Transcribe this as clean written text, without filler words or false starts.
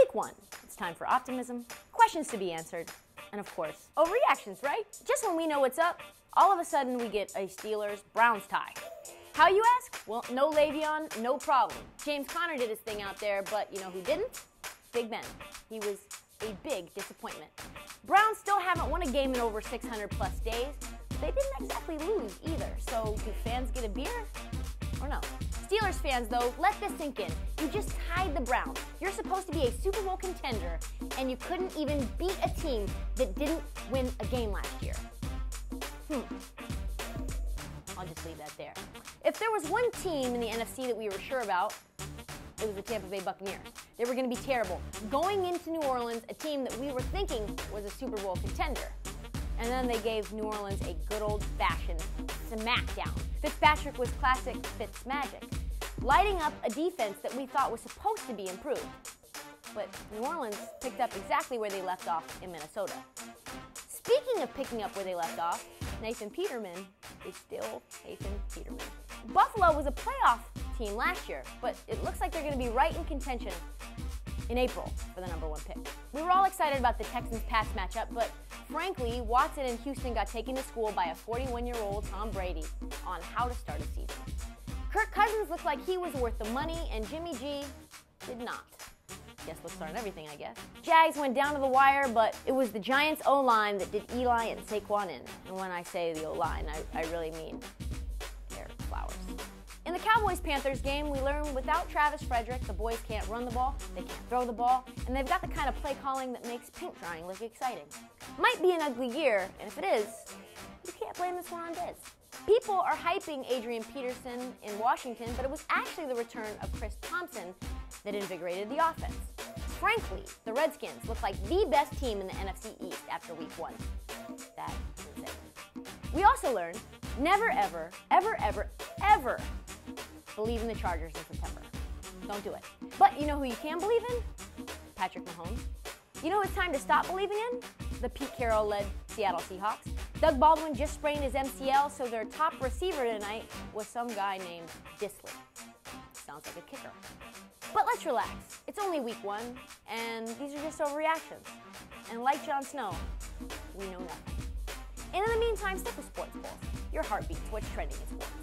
Week 1, it's time for optimism, questions to be answered, and of course, overreactions, right? Just when we know what's up, all of a sudden we get a Steelers-Browns tie. How, you ask? Well, no Le'Veon, no problem. James Conner did his thing out there, but you know who didn't? Big Ben. He was a big disappointment. Browns still haven't won a game in over 600 plus days, but they didn't exactly lose either. So do fans get a beer or no? Steelers fans, though, let this sink in. You just tied the Browns. You're supposed to be a Super Bowl contender, and you couldn't even beat a team that didn't win a game last year. I'll just leave that there. If there was one team in the NFC that we were sure about, it was the Tampa Bay Buccaneers. They were going to be terrible. Going into New Orleans, a team that we were thinking was a Super Bowl contender. And then they gave New Orleans a good old-fashioned smackdown. Fitzpatrick was classic Fitz magic, lighting up a defense that we thought was supposed to be improved. But New Orleans picked up exactly where they left off in Minnesota. Speaking of picking up where they left off, Nathan Peterman is still Nathan Peterman. Buffalo was a playoff team last year, but it looks like they're going to be right in contention in April for the #1 pick. We were all excited about the Texans-Pats matchup, but frankly, Watson and Houston got taken to school by a 41-year-old Tom Brady on how to start a season. Kirk Cousins looked like he was worth the money, and Jimmy G did not. Guess looks aren't everything, I guess. Jags went down to the wire, but it was the Giants' O-line that did Eli and Saquon in. And when I say the O-line, I really mean Eric Flowers. In the Cowboys-Panthers game, we learned without Travis Frederick, the boys can't run the ball, they can't throw the ball, and they've got the kind of play calling that makes paint drying look exciting. Might be an ugly year, and if it is, you can't blame this one on Diz. People are hyping Adrian Peterson in Washington, but it was actually the return of Chris Thompson that invigorated the offense. Frankly, the Redskins look like the best team in the NFC East after Week 1. That is insane. We also learned never, ever, ever, ever, ever believe in the Chargers in September. Don't do it. But you know who you can believe in? Patrick Mahomes. You know who it's time to stop believing in? The Pete Carroll-led Seattle Seahawks. Doug Baldwin just sprained his MCL, so their top receiver tonight was some guy named Disley. Sounds like a kicker. But let's relax. It's only Week 1, and these are just overreactions. And like Jon Snow, we know nothing. And in the meantime, stick with Sports Pulse. Your heartbeat's what's trending in sports.